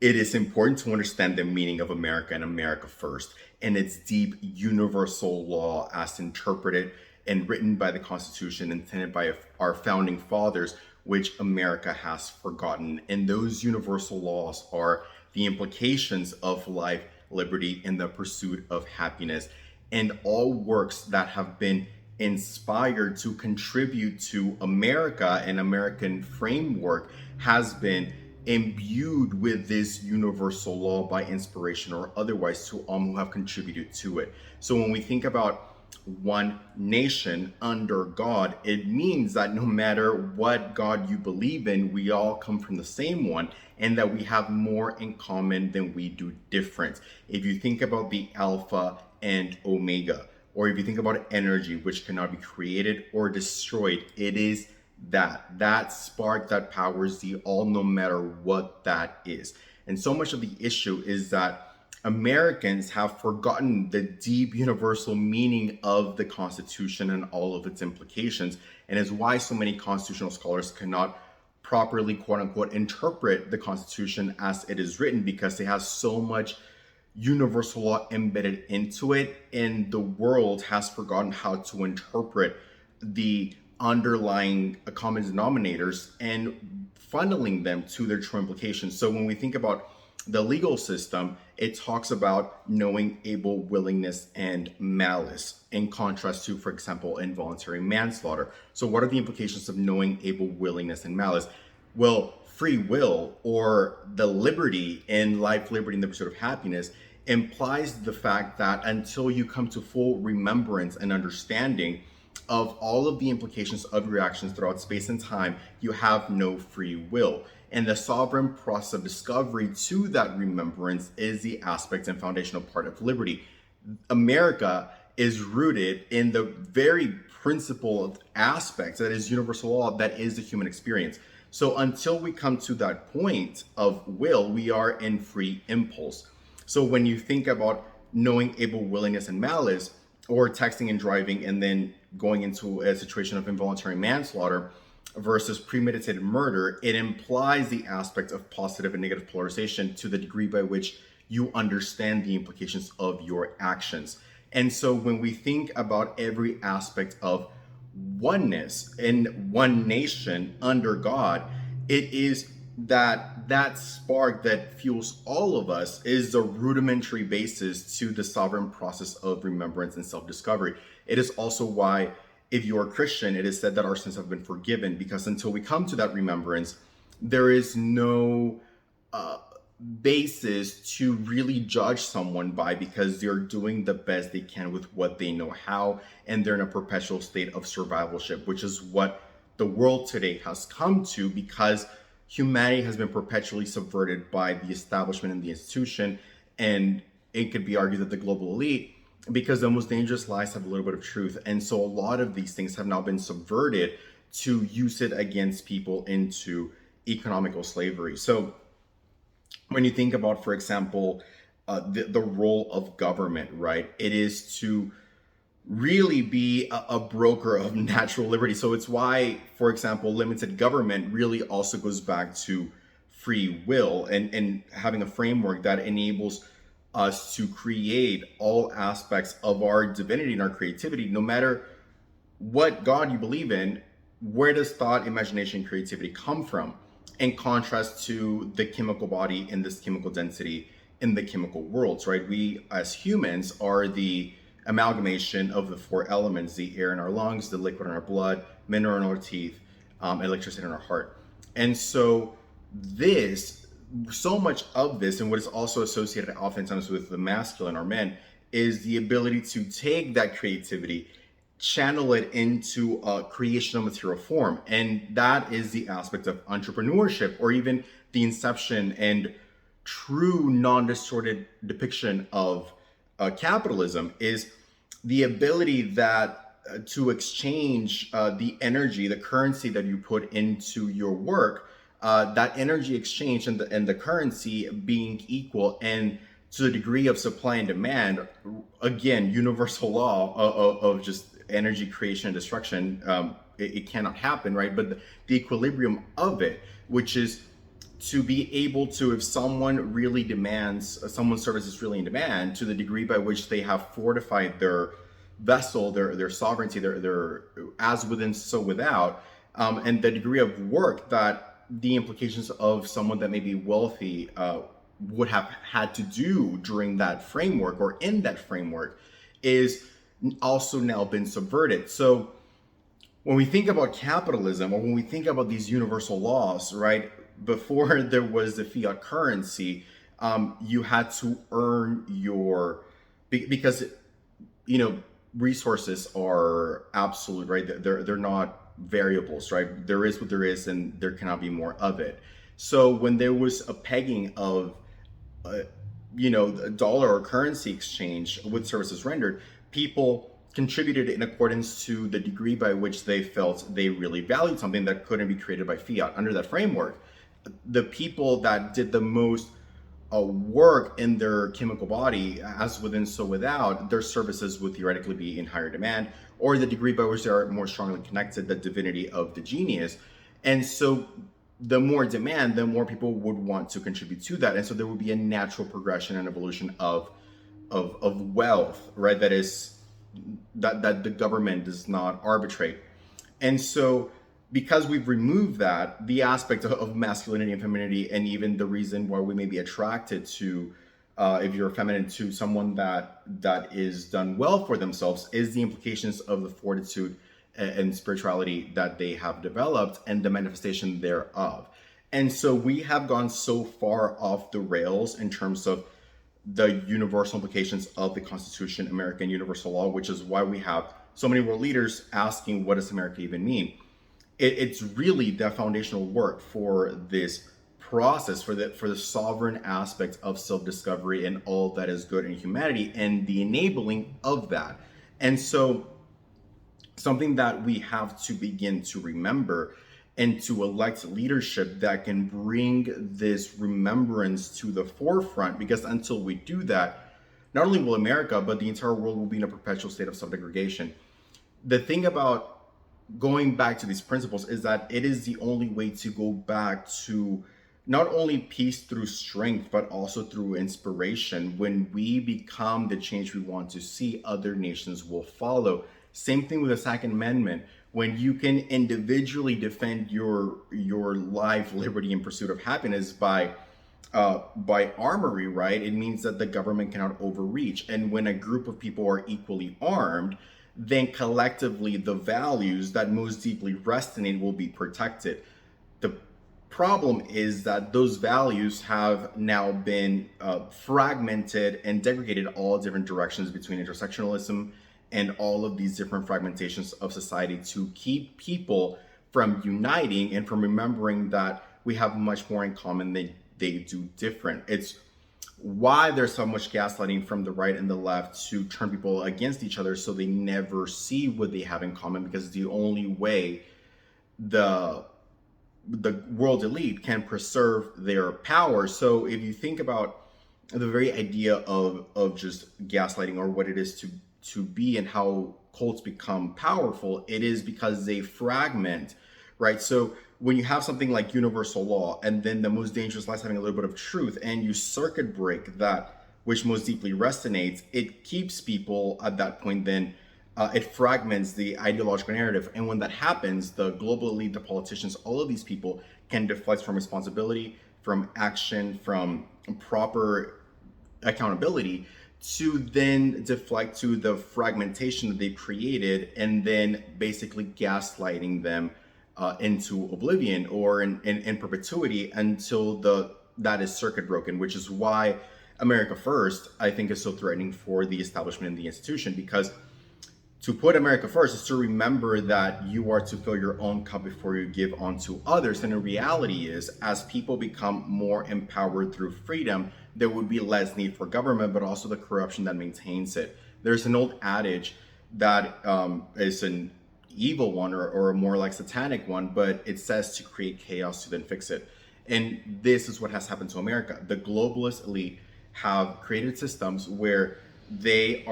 it is important to understand the meaning of America and America first, and its deep universal law as interpreted and written by the Constitution, intended by our founding fathers, which America has forgotten. And those universal laws are the implications of life, liberty, and the pursuit of happiness. And all works that have been inspired to contribute to America and American framework has been imbued with this universal law by inspiration or otherwise to all who have contributed to it. So when we think about one nation under God, it means that no matter what God you believe in, we all come from the same one, and that we have more in common than we do different. If you think about the Alpha and Omega, or if you think about energy, which cannot be created or destroyed, it is that spark that powers the all, no matter what that is. And so much of the issue is that Americans have forgotten the deep universal meaning of the Constitution and all of its implications, and is why so many constitutional scholars cannot properly, quote unquote, interpret the Constitution as it is written, because it has so much universal law embedded into it, and the world has forgotten how to interpret the underlying common denominators and funneling them to their true implications. So when we think about the legal system, it talks about knowing, able, willingness, and malice, in contrast to, for example, involuntary manslaughter. So what are the implications of knowing, able, willingness, and malice? Well, free will, or the liberty in life, liberty, and the pursuit of happiness, implies the fact that until you come to full remembrance and understanding of all of the implications of your actions throughout space and time, you have no free will. And the sovereign process of discovery to that remembrance is the aspect and foundational part of liberty. America is rooted in the very principle of aspects that is universal law, that is the human experience. So until we come to that point of will, we are in free impulse. So when you think about knowing, able, willingness, and malice, or texting and driving and then going into a situation of involuntary manslaughter versus premeditated murder, it implies the aspect of positive and negative polarization to the degree by which you understand the implications of your actions. And so when we think about every aspect of oneness in one nation under God, it is that spark that fuels all of us is the rudimentary basis to the sovereign process of remembrance and self-discovery. It is also why, if you are Christian, it is said that our sins have been forgiven, because until we come to that remembrance, there is no basis to really judge someone by, because they're doing the best they can with what they know how, and they're in a perpetual state of survivalship, which is what the world today has come to, because humanity has been perpetually subverted by the establishment and the institution. And it could be argued that the global elite, because the most dangerous lies have a little bit of truth. And so a lot of these things have now been subverted to use it against people into economical slavery. So when you think about, for example, the role of government, right? It is to really be a broker of natural liberty. So it's why, for example, limited government really also goes back to free will and having a framework that enables us to create all aspects of our divinity and our creativity, no matter what God you believe in. Where does thought, imagination, creativity come from? In contrast to the chemical body and this chemical density in the chemical worlds, right? We as humans are the amalgamation of the four elements: the air in our lungs, the liquid in our blood, mineral in our teeth, electricity in our heart. And so so much of this, and what is also associated oftentimes with the masculine, or men, is the ability to take that creativity, channel it into a creation of material form. And that is the aspect of entrepreneurship, or even the inception and true non-distorted depiction of capitalism, is the ability that to exchange the energy, the currency that you put into your work, that energy exchange and the currency being equal, and to the degree of supply and demand, again, universal law of just energy creation and destruction, it cannot happen, right? But the equilibrium of it, which is to be able to, if someone really demands, someone's service is really in demand, to the degree by which they have fortified their vessel, their sovereignty, their as within so without, and the degree of work that the implications of someone that may be wealthy would have had to do during that framework or in that framework is also now been subverted. So when we think about capitalism, or when we think about these universal laws, right, before there was the fiat currency, you had to earn your, because, you know, resources are absolute, right? They're not variables, right? There is what there is, and there cannot be more of it. So when there was a pegging of, a dollar or currency exchange with services rendered, people contributed in accordance to the degree by which they felt they really valued something that couldn't be created by fiat. Under that framework, the people that did the most work in their chemical body, as within so without, their services would theoretically be in higher demand, or the degree by which they are more strongly connected, the divinity of the genius. And so the more demand, the more people would want to contribute to that. And so there would be a natural progression and evolution of wealth, right? That the government does not arbitrate. And so because we've removed that, the aspect of masculinity and femininity, and even the reason why we may be attracted to, if you're feminine, to someone that is done well for themselves, is the implications of the fortitude and spirituality that they have developed and the manifestation thereof. And so we have gone so far off the rails in terms of the universal implications of the Constitution, American universal law, which is why we have so many world leaders asking, what does America even mean? It's really the foundational work for this process, for the sovereign aspect of self-discovery and all that is good in humanity, and the enabling of that. And so something that we have to begin to remember and to elect leadership that can bring this remembrance to the forefront, because until we do that, not only will America, but the entire world will be in a perpetual state of self-degradation. The thing about going back to these principles is that it is the only way to go back to not only peace through strength, but also through inspiration. When we become the change we want to see, other nations will follow. Same thing with the Second Amendment. When you can individually defend your life, liberty, and pursuit of happiness by armory, right? It means that the government cannot overreach. And when a group of people are equally armed, then collectively the values that most deeply resonate will be protected. The problem is that those values have now been fragmented and degraded all different directions between intersectionalism and all of these different fragmentations of society to keep people from uniting and from remembering that we have much more in common than they do different. It's why there's so much gaslighting from the right and the left to turn people against each other so they never see what they have in common, because it's the only way the world elite can preserve their power. So if you think about the very idea of just gaslighting, or what it is to be and how cults become powerful, it is because they fragment, right? So when you have something like universal law, and then the most dangerous lies having a little bit of truth, and you circuit break that which most deeply resonates, it keeps people at that point, then it fragments the ideological narrative. And when that happens, the global elite, the politicians, all of these people can deflect from responsibility, from action, from proper accountability, to then deflect to the fragmentation that they created, and then basically gaslighting them into oblivion or in perpetuity until that is circuit broken, which is why America First, I think, is so threatening for the establishment and the institution. Because to put America first is to remember that you are to fill your own cup before you give onto others. And the reality is, as people become more empowered through freedom, there would be less need for government, but also the corruption that maintains it. There's an old adage that is an evil one, or a more like satanic one, but it says to create chaos to then fix it. And this is what has happened to America. The globalist elite have created systems where they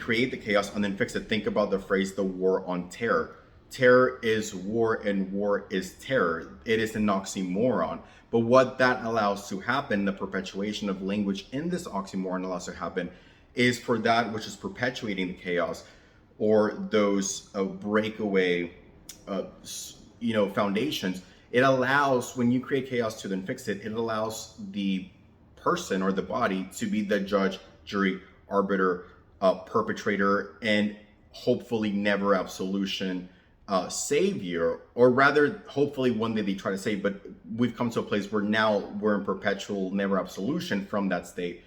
create the chaos and then fix it. Think about the phrase, the war on terror. terror is war and war is terror. It is an oxymoron. But what that allows to happen, the perpetuation of language in this oxymoron allows to happen, is for that which is perpetuating the chaos, or those breakaway, foundations. It allows, when you create chaos to then fix it, it allows the person or the body to be the judge, jury, arbiter, perpetrator, and hopefully never absolution savior, or rather, hopefully one day they try to save, but we've come to a place where now we're in perpetual never absolution from that state,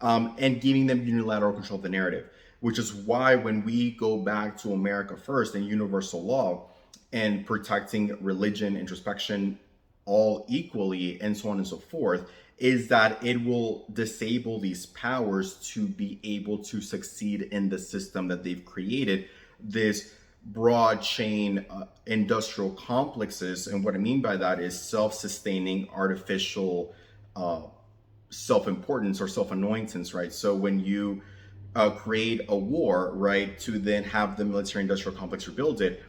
and giving them unilateral control of the narrative, which is why when we go back to America First and universal law and protecting religion, introspection, all equally, and so on and so forth, is that it will disable these powers to be able to succeed in the system that they've created, this broad chain industrial complexes. And what I mean by that is self-sustaining artificial self-importance or self-anointance, right? So when you create a war, right, to then have the military industrial complex rebuild it,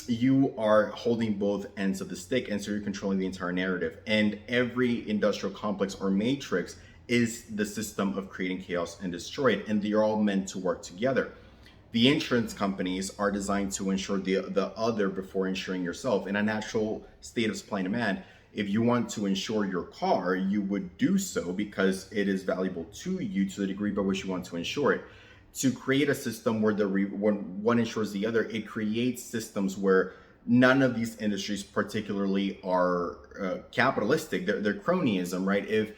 you are holding both ends of the stick, and so you're controlling the entire narrative. And every industrial complex or matrix is the system of creating chaos and destroy it, and they're all meant to work together. The insurance companies are designed to insure the other before insuring yourself. In a natural state of supply and demand, if you want to insure your car, you would do so because it is valuable to you to the degree by which you want to insure it. To create a system where when one insures the other, it creates systems where none of these industries particularly are capitalistic. They're cronyism, right? If,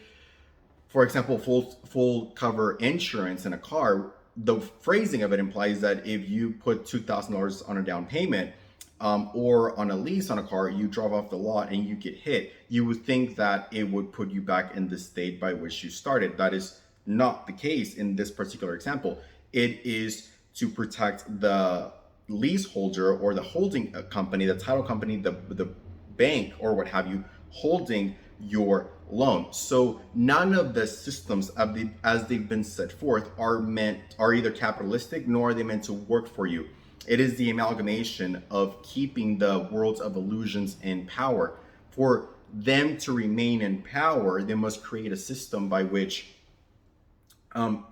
for example, full cover insurance in a car, the phrasing of it implies that if you put $2,000 on a down payment, or on a lease on a car, you drive off the lot and you get hit, you would think that it would put you back in the state by which you started. That is not the case in this particular example. It is to protect the leaseholder or the holding company, the title company, the bank, or what have you, holding your loan. So none of the systems as they've been set forth are either capitalistic, nor are they meant to work for you. It is the amalgamation of keeping the worlds of illusions in power. For them to remain in power, they must create a system by which,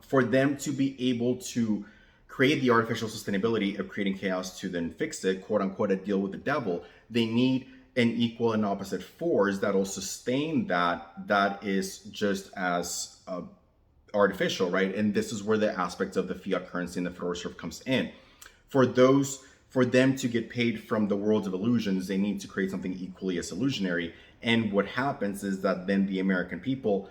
for them to be able to create the artificial sustainability of creating chaos to then fix it, quote unquote, a deal with the devil, they need an equal and opposite force that will sustain that is just as artificial, right? And this is where the aspect of the fiat currency and the Federal Reserve comes in. For them to get paid from the worlds of illusions, they need to create something equally as illusionary. And what happens is that then the American people,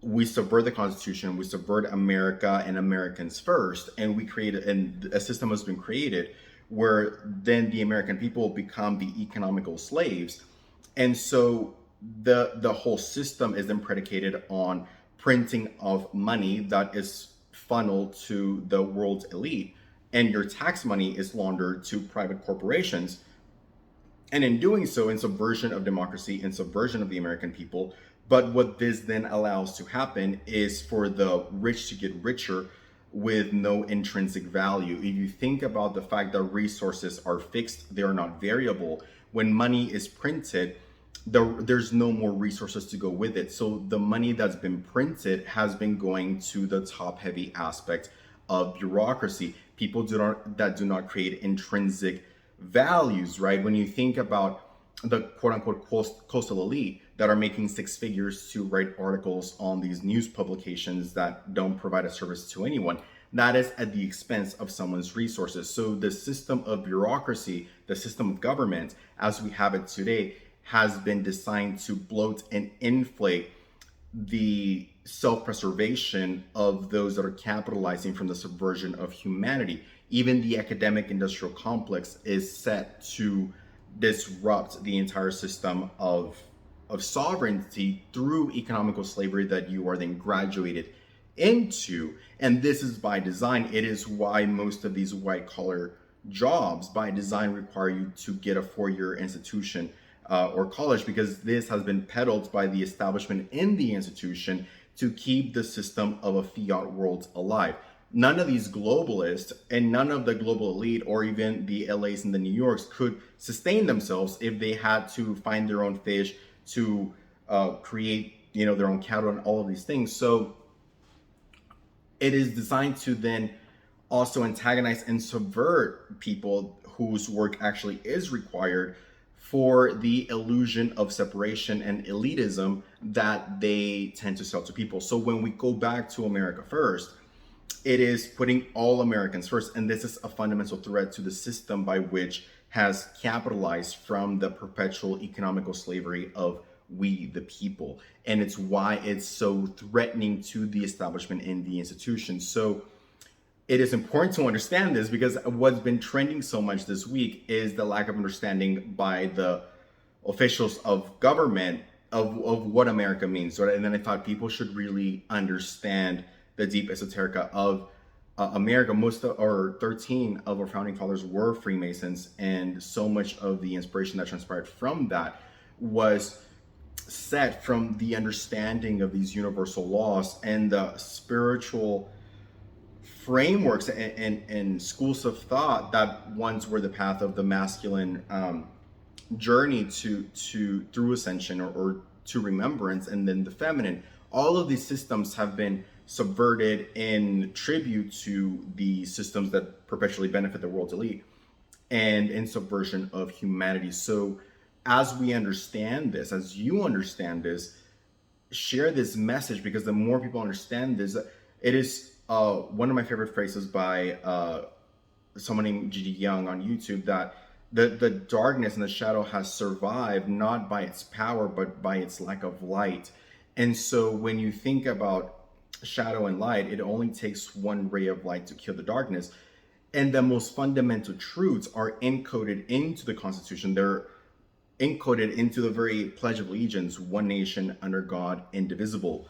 we subvert the Constitution, we subvert America and Americans first, and we create a system has been created where then the American people become the economical slaves. And so the whole system is then predicated on printing of money that is funneled to the world's elite. And your tax money is laundered to private corporations. And in doing so, in subversion of democracy, in subversion of the American people. But what this then allows to happen is for the rich to get richer with no intrinsic value. If you think about the fact that resources are fixed, they are not variable. When money is printed, there's no more resources to go with it. So the money that's been printed has been going to the top-heavy aspect of bureaucracy. People that do not create intrinsic values, right? When you think about the quote-unquote coastal elite that are making six figures to write articles on these news publications that don't provide a service to anyone, that is at the expense of someone's resources. So the system of bureaucracy, the system of government as we have it today, has been designed to bloat and inflate the self-preservation of those that are capitalizing from the subversion of humanity. Even the academic industrial complex is set to disrupt the entire system of sovereignty through economical slavery that you are then graduated into. And this is by design. It is why most of these white collar jobs by design require you to get a 4-year institution or college, because this has been peddled by the establishment in the institution to keep the system of a fiat world alive. none of these globalists and none of the global elite or even the LAs and the New Yorks could sustain themselves if they had to find their own fish, to create, their own cattle and all of these things. So it is designed to then also antagonize and subvert people whose work actually is required for the illusion of separation and elitism that they tend to sell to people. So when we go back to America First, it is putting all Americans first. And this is a fundamental threat to the system by which has capitalized from the perpetual economical slavery of we the people. And it's why it's so threatening to the establishment and the institution. So it is important to understand this, because what's been trending so much this week is the lack of understanding by the officials of government of what America means. And then I thought people should really understand the deep esoterica of America. Most of our 13 of our founding fathers were Freemasons, and so much of the inspiration that transpired from that was set from the understanding of these universal laws and the spiritual frameworks and schools of thought that once were the path of the masculine journey to through ascension or to remembrance, and then the feminine. All of these systems have been subverted in tribute to the systems that perpetually benefit the world's elite and in subversion of humanity. So as we understand this, as you understand this, share this message, because the more people understand this, it is one of my favorite phrases by someone named Gigi Young on YouTube, that the darkness and the shadow has survived not by its power, but by its lack of light. And so when you think about shadow and light, it only takes one ray of light to kill the darkness. And the most fundamental truths are encoded into the Constitution. They're encoded into the very Pledge of Allegiance: one nation under God, indivisible.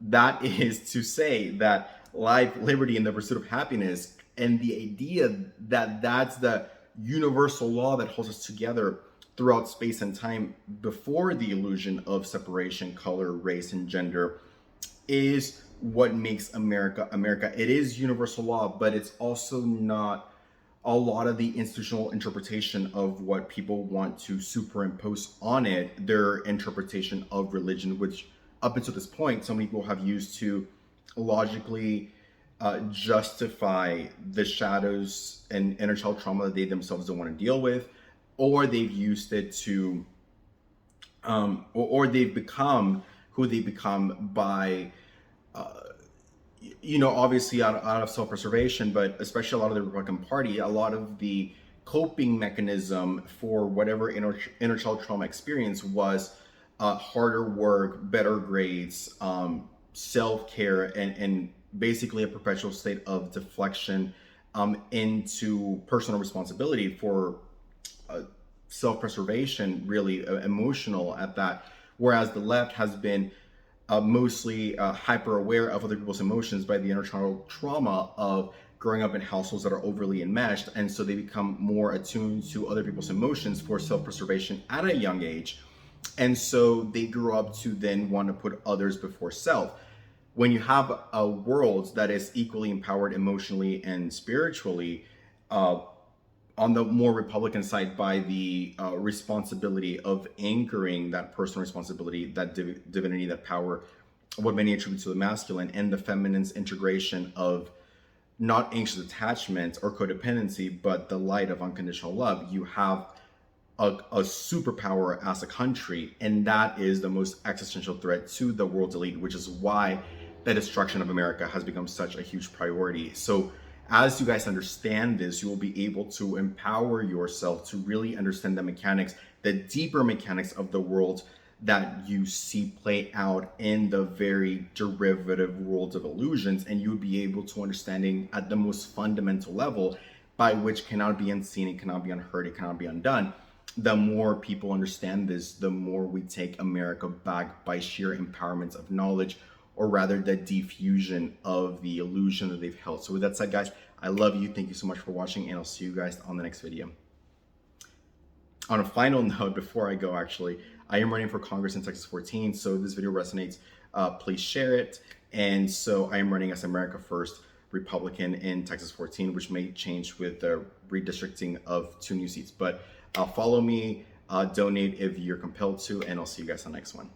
That is to say that life, liberty, and the pursuit of happiness, and the idea that that's the universal law that holds us together throughout space and time before the illusion of separation, color, race, and gender, is what makes America America. It is universal law, but it's also not a lot of the institutional interpretation of what people want to superimpose on it, their interpretation of religion, which up until this point, so many people have used to logically justify the shadows and inner child trauma that they themselves don't want to deal with, or they've used it to, or they've become who they become by, obviously out of self-preservation, but especially a lot of the Republican Party, a lot of the coping mechanism for whatever inner child trauma experience was harder work, better grades, self-care, and basically a perpetual state of deflection into personal responsibility for self-preservation, really emotional at that. Whereas the left has been mostly hyper aware of other people's emotions by the inner child trauma of growing up in households that are overly enmeshed. And so they become more attuned to other people's emotions for self-preservation at a young age. And so they grew up to then want to put others before self. When you have a world that is equally empowered emotionally and spiritually, on the more Republican side, by the responsibility of anchoring that personal responsibility, that divinity, that power, what many attribute to the masculine, and the feminine's integration of not anxious attachment or codependency, but the light of unconditional love, you have a superpower as a country. And that is the most existential threat to the world's elite, which is why the destruction of America has become such a huge priority. So as you guys understand this, you will be able to empower yourself to really understand the mechanics, the deeper mechanics of the world that you see play out in the very derivative worlds of illusions. And you would be able to understanding at the most fundamental level, by which cannot be unseen, it cannot be unheard, it cannot be undone. The more people understand this, the more we take America back by sheer empowerment of knowledge, or rather the diffusion of the illusion that they've held. So with that said, guys, I love you. Thank you so much for watching, and I'll see you guys on the next video. On a final note, before I go, actually, I am running for Congress in Texas 14. So if this video resonates, please share it. And so I am running as America First Republican in Texas 14, which may change with the redistricting of 2 new seats. But follow me, donate if you're compelled to, and I'll see you guys on the next one.